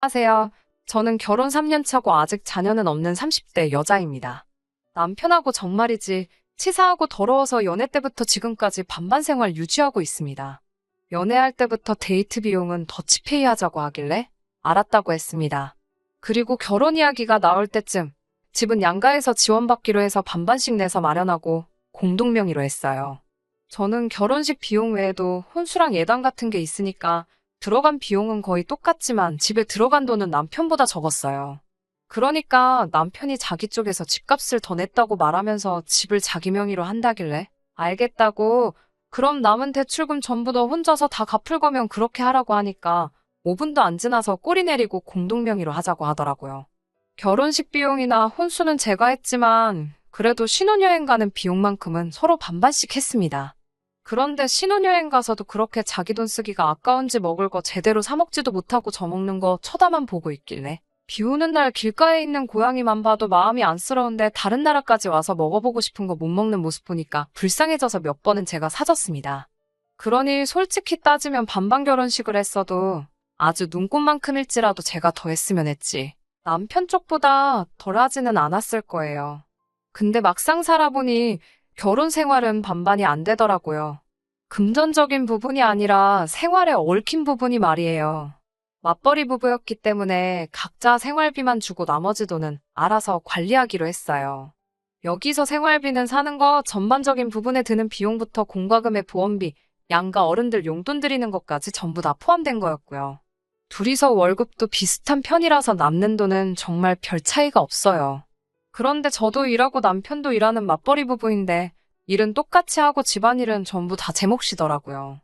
안녕하세요. 저는 결혼 3년 차고 아직 자녀는 없는 30대 여자입니다. 남편하고 정말이지 치사하고 더러워서 연애 때부터 지금까지 반반 생활 유지하고 있습니다. 연애할 때부터 데이트 비용은 더치페이 하자고 하길래 알았다고 했습니다. 그리고 결혼 이야기가 나올 때쯤 집은 양가에서 지원받기로 해서 반반씩 내서 마련하고 공동명의로 했어요. 저는 결혼식 비용 외에도 혼수랑 예단 같은 게 있으니까 들어간 비용은 거의 똑같지만 집에 들어간 돈은 남편보다 적었어요. 그러니까 남편이 자기 쪽에서 집값을 더 냈다고 말하면서 집을 자기 명의로 한다길래 알겠다고, 그럼 남은 대출금 전부 너 혼자서 다 갚을 거면 그렇게 하라고 하니까 5분도 안 지나서 꼬리 내리고 공동명의로 하자고 하더라고요. 결혼식 비용이나 혼수는 제가 했지만 그래도 신혼여행 가는 비용만큼은 서로 반반씩 했습니다. 그런데 신혼여행 가서도 그렇게 자기 돈 쓰기가 아까운지 먹을 거 제대로 사 먹지도 못하고 저 먹는 거 쳐다만 보고 있길래 비 오는 날 길가에 있는 고양이만 봐도 마음이 안쓰러운데 다른 나라까지 와서 먹어보고 싶은 거 못 먹는 모습 보니까 불쌍해져서 몇 번은 제가 사줬습니다. 그러니 솔직히 따지면 반반 결혼식을 했어도 아주 눈꽃만큼일지라도 제가 더 했으면 했지. 남편 쪽보다 덜 하지는 않았을 거예요. 근데 막상 살아보니 결혼 생활은 반반이 안 되더라고요. 금전적인 부분이 아니라 생활에 얽힌 부분이 말이에요. 맞벌이 부부였기 때문에 각자 생활비만 주고 나머지 돈은 알아서 관리하기로 했어요. 여기서 생활비는 사는 거 전반적인 부분에 드는 비용부터 공과금의 보험비, 양가 어른들 용돈 드리는 것까지 전부 다 포함된 거였고요. 둘이서 월급도 비슷한 편이라서 남는 돈은 정말 별 차이가 없어요. 그런데 저도 일하고 남편도 일하는 맞벌이 부부인데 일은 똑같이 하고 집안일은 전부 다 제 몫이더라고요.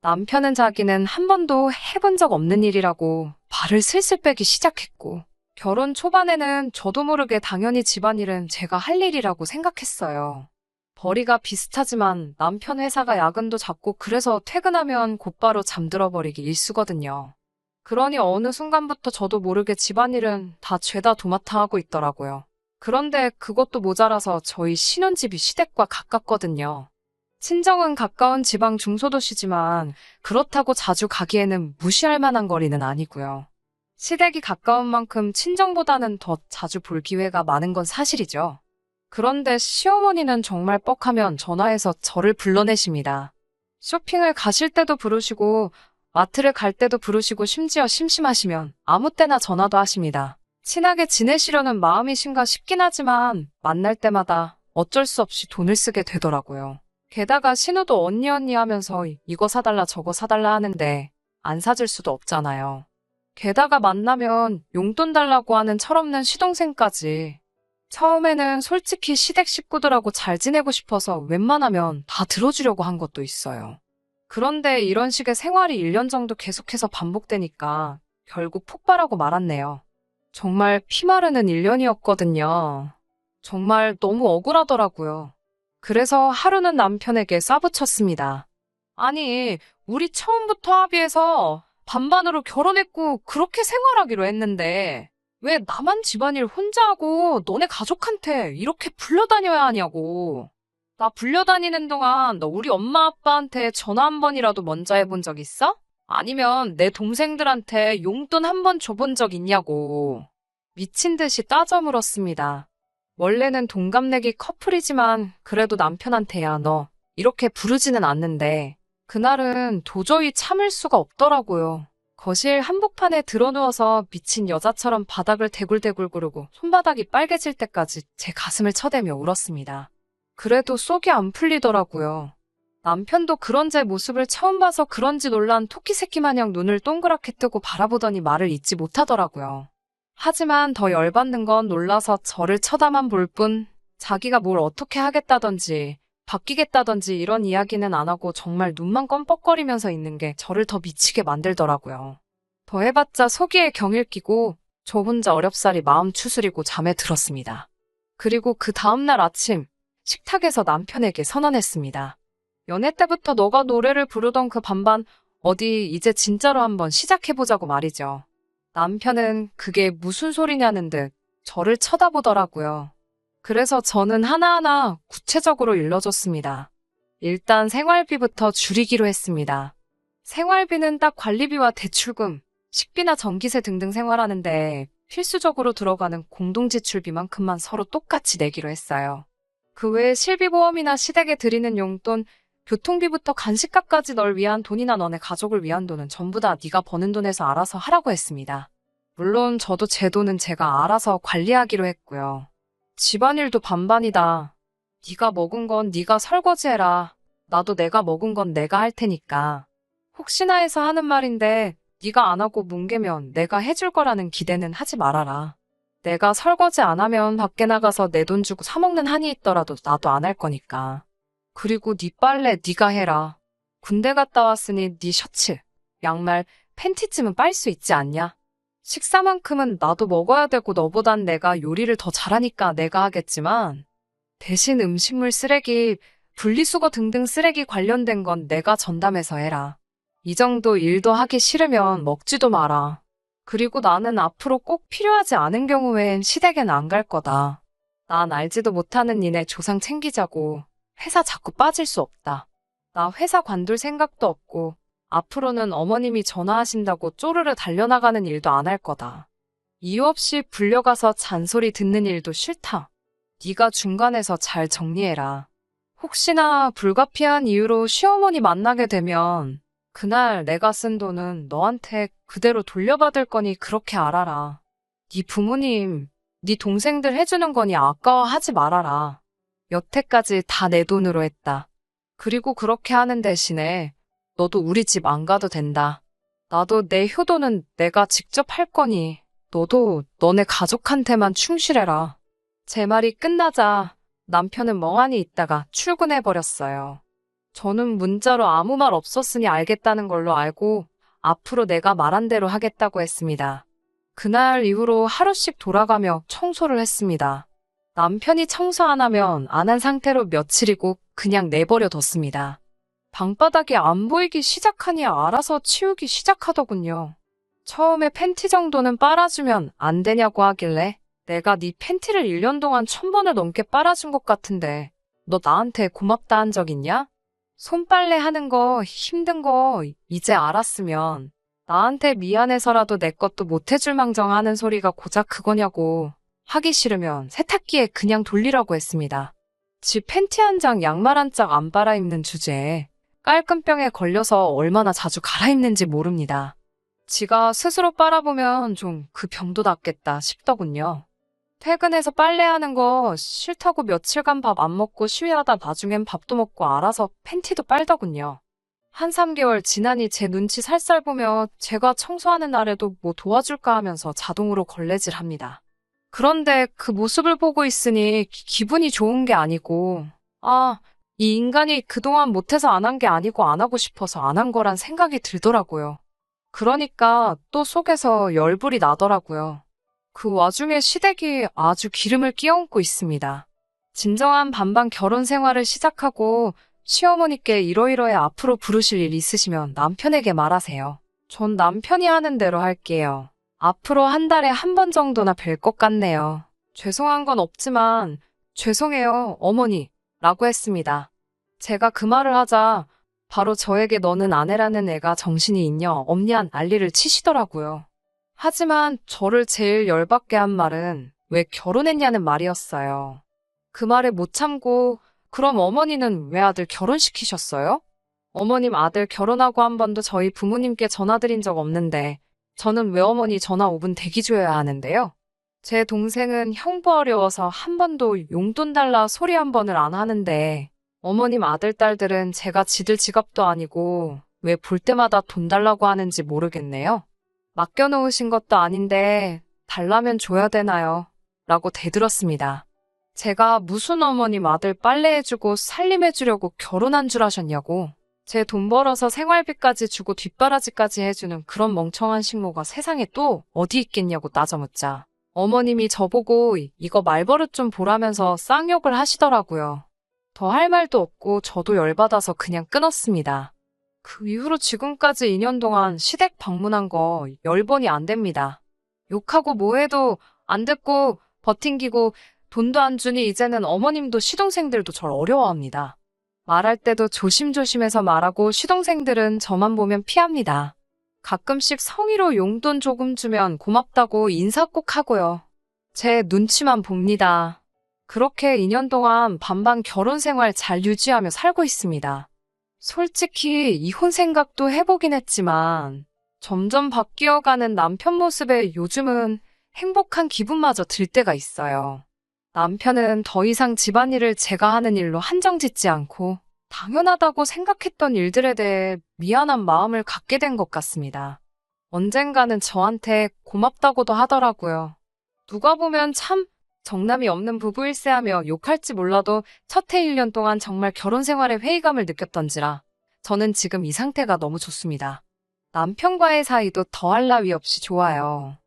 남편은 자기는 한 번도 해본 적 없는 일이라고 발을 슬슬 빼기 시작했고, 결혼 초반에는 저도 모르게 당연히 집안일은 제가 할 일이라고 생각했어요. 벌이가 비슷하지만 남편 회사가 야근도 잦고 그래서 퇴근하면 곧바로 잠들어 버리기 일쑤거든요. 그러니 어느 순간부터 저도 모르게 집안일은 다 죄다 도맡아 하고 있더라고요. 그런데 그것도 모자라서 저희 신혼집이 시댁과 가깝거든요. 친정은 가까운 지방 중소도시지만 그렇다고 자주 가기에는 무시할 만한 거리는 아니고요. 시댁이 가까운 만큼 친정보다는 더 자주 볼 기회가 많은 건 사실이죠. 그런데 시어머니는 정말 뻑하면 전화해서 저를 불러내십니다. 쇼핑을 가실 때도 부르시고 마트를 갈 때도 부르시고 심지어 심심하시면 아무 때나 전화도 하십니다. 친하게 지내시려는 마음이신가 싶긴 하지만 만날 때마다 어쩔 수 없이 돈을 쓰게 되더라고요. 게다가 신우도 언니 하면서 이거 사달라 저거 사달라 하는데 안 사줄 수도 없잖아요. 게다가 만나면 용돈 달라고 하는 철없는 시동생까지. 처음에는 솔직히 시댁 식구들하고 잘 지내고 싶어서 웬만하면 다 들어주려고 한 것도 있어요. 그런데 이런 식의 생활이 1년 정도 계속해서 반복되니까 결국 폭발하고 말았네요. 정말 피마르는 1년이었거든요. 정말 너무 억울하더라고요. 그래서 하루는 남편에게 쏴붙였습니다. 아니, 우리 처음부터 합의해서 반반으로 결혼했고 그렇게 생활하기로 했는데 왜 나만 집안일 혼자 하고 너네 가족한테 이렇게 불려다녀야 하냐고. 나 불려다니는 동안 너 우리 엄마 아빠한테 전화 한 번이라도 먼저 해본 적 있어? 아니면 내 동생들한테 용돈 한 번 줘본 적 있냐고. 미친 듯이 따져 물었습니다. 원래는 동갑내기 커플이지만 그래도 남편한테야 너 이렇게 부르지는 않는데 그날은 도저히 참을 수가 없더라고요. 거실 한복판에 드러누워서 미친 여자처럼 바닥을 대굴대굴 구르고 손바닥이 빨개질 때까지 제 가슴을 쳐대며 울었습니다. 그래도 속이 안 풀리더라고요. 남편도 그런 제 모습을 처음 봐서 그런지 놀란 토끼 새끼 마냥 눈을 동그랗게 뜨고 바라보더니 말을 잇지 못하더라고요. 하지만 더 열받는 건 놀라서 저를 쳐다만 볼 뿐 자기가 뭘 어떻게 하겠다던지 바뀌겠다던지 이런 이야기는 안 하고 정말 눈만 껌뻑거리면서 있는 게 저를 더 미치게 만들더라고요. 더 해봤자 속이에 경일 끼고 저 혼자 어렵사리 마음 추스리고 잠에 들었습니다. 그리고 그 다음날 아침 식탁에서 남편에게 선언했습니다. 연애 때부터 너가 노래를 부르던 그 반반 어디 이제 진짜로 한번 시작해보자고 말이죠. 남편은 그게 무슨 소리냐는 듯 저를 쳐다보더라고요. 그래서 저는 하나하나 구체적으로 일러줬습니다. 일단 생활비부터 줄이기로 했습니다. 생활비는 딱 관리비와 대출금, 식비나 전기세 등등 생활하는데 필수적으로 들어가는 공동지출비만큼만 서로 똑같이 내기로 했어요. 그 외에 실비보험이나 시댁에 드리는 용돈, 교통비부터 간식값까지 널 위한 돈이나 너네 가족을 위한 돈은 전부 다 네가 버는 돈에서 알아서 하라고 했습니다. 물론 저도 제 돈은 제가 알아서 관리하기로 했고요. 집안일도 반반이다. 네가 먹은 건 네가 설거지해라. 나도 내가 먹은 건 내가 할 테니까. 혹시나 해서 하는 말인데 네가 안 하고 뭉개면 내가 해줄 거라는 기대는 하지 말아라. 내가 설거지 안 하면 밖에 나가서 내 돈 주고 사 먹는 한이 있더라도 나도 안 할 거니까. 그리고 네 빨래 네가 해라. 군대 갔다 왔으니 네 셔츠, 양말, 팬티쯤은 빨 수 있지 않냐? 식사만큼은 나도 먹어야 되고 너보단 내가 요리를 더 잘하니까 내가 하겠지만 대신 음식물 쓰레기, 분리수거 등등 쓰레기 관련된 건 내가 전담해서 해라. 이 정도 일도 하기 싫으면 먹지도 마라. 그리고 나는 앞으로 꼭 필요하지 않은 경우 외엔 시댁엔 안 갈 거다. 난 알지도 못하는 니네 조상 챙기자고 회사 자꾸 빠질 수 없다. 나 회사 관둘 생각도 없고 앞으로는 어머님이 전화하신다고 쪼르르 달려나가는 일도 안 할 거다. 이유 없이 불려가서 잔소리 듣는 일도 싫다. 네가 중간에서 잘 정리해라. 혹시나 불가피한 이유로 시어머니 만나게 되면 그날 내가 쓴 돈은 너한테 그대로 돌려받을 거니 그렇게 알아라. 네 부모님, 네 동생들 해주는 거니 아까워하지 말아라. 여태까지 다 내 돈으로 했다. 그리고 그렇게 하는 대신에 너도 우리 집 안 가도 된다. 나도 내 효도는 내가 직접 할 거니 너도 너네 가족한테만 충실해라. 제 말이 끝나자 남편은 멍하니 있다가 출근해버렸어요. 저는 문자로 아무 말 없었으니 알겠다는 걸로 알고 앞으로 내가 말한 대로 하겠다고 했습니다. 그날 이후로 하루씩 돌아가며 청소를 했습니다. 남편이 청소 안 하면 안 한 상태로 며칠이고 그냥 내버려 뒀습니다. 방바닥이 안 보이기 시작하니 알아서 치우기 시작하더군요. 처음에 팬티 정도는 빨아주면 안 되냐고 하길래 내가 네 팬티를 1년 동안 1000번을 넘게 빨아준 것 같은데 너 나한테 고맙다 한 적 있냐? 손빨래 하는 거 힘든 거 이제 알았으면 나한테 미안해서라도 내 것도 못 해줄 망정 하는 소리가 고작 그거냐고. 하기 싫으면 세탁기에 그냥 돌리라고 했습니다. 지 팬티 한 장, 양말 한 짝 안 빨아 입는 주제에 깔끔병에 걸려서 얼마나 자주 갈아입는지 모릅니다. 지가 스스로 빨아보면 좀 그 병도 낫겠다 싶더군요. 퇴근해서 빨래하는 거 싫다고 며칠간 밥 안 먹고 시위하다 나중엔 밥도 먹고 알아서 팬티도 빨더군요. 한 3개월 지나니 제 눈치 살살 보며 제가 청소하는 날에도 뭐 도와줄까 하면서 자동으로 걸레질합니다. 그런데 그 모습을 보고 있으니 기분이 좋은 게 아니고 이 인간이 그동안 못해서 안 한 게 아니고 안 하고 싶어서 안 한 거란 생각이 들더라고요. 그러니까 또 속에서 열불이 나더라고요. 그 와중에 시댁이 아주 기름을 끼얹고 있습니다. 진정한 반반 결혼 생활을 시작하고 시어머니께 이러이러해 앞으로 부르실 일 있으시면 남편에게 말하세요. 전 남편이 하는 대로 할게요. 앞으로 한 달에 한 번 정도나 뵐 것 같네요. 죄송한 건 없지만 죄송해요, 어머니 라고 했습니다. 제가 그 말을 하자 바로 저에게 너는 아내라는 애가 정신이 있냐 없냐 난리를 치시더라고요. 하지만 저를 제일 열받게 한 말은 왜 결혼했냐는 말이었어요. 그 말에 못 참고 그럼 어머니는 왜 아들 결혼시키셨어요? 어머님 아들 결혼하고 한 번도 저희 부모님께 전화드린 적 없는데 저는 왜 어머니 전화 5분 대기 줘야 하는데요? 제 동생은 형부 어려워서 한 번도 용돈 달라 소리 한 번을 안 하는데 어머님 아들, 딸들은 제가 지들 지갑도 아니고 왜 볼 때마다 돈 달라고 하는지 모르겠네요. 맡겨놓으신 것도 아닌데 달라면 줘야 되나요? 라고 대들었습니다. 제가 무슨 어머님 아들 빨래해주고 살림해주려고 결혼한 줄 아셨냐고. 제 돈 벌어서 생활비까지 주고 뒷바라지까지 해주는 그런 멍청한 식모가 세상에 또 어디 있겠냐고 따져묻자 어머님이 저보고 이거 말버릇 좀 보라면서 쌍욕을 하시더라고요. 더 할 말도 없고 저도 열받아서 그냥 끊었습니다. 그 이후로 지금까지 2년 동안 시댁 방문한 거 10번이 안 됩니다. 욕하고 뭐해도 안 듣고 버팅기고 돈도 안 주니 이제는 어머님도 시동생들도 절 어려워합니다. 말할 때도 조심조심해서 말하고 시동생들은 저만 보면 피합니다. 가끔씩 성의로 용돈 조금 주면 고맙다고 인사 꼭 하고요. 제 눈치만 봅니다. 그렇게 2년 동안 반반 결혼 생활 잘 유지하며 살고 있습니다. 솔직히 이혼 생각도 해보긴 했지만 점점 바뀌어가는 남편 모습에 요즘은 행복한 기분마저 들 때가 있어요. 남편은 더 이상 집안일을 제가 하는 일로 한정 짓지 않고 당연하다고 생각했던 일들에 대해 미안한 마음을 갖게 된 것 같습니다. 언젠가는 저한테 고맙다고도 하더라고요. 누가 보면 참 정남이 없는 부부일세 하며 욕할지 몰라도 첫 해 1년 동안 정말 결혼 생활에 회의감을 느꼈던지라 저는 지금 이 상태가 너무 좋습니다. 남편과의 사이도 더할 나위 없이 좋아요.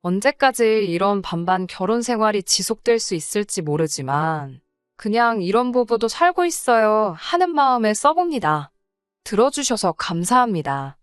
언제까지 이런 반반 결혼 생활이 지속될 수 있을지 모르지만 그냥 이런 부부도 살고 있어요 하는 마음에 써봅니다. 들어주셔서 감사합니다.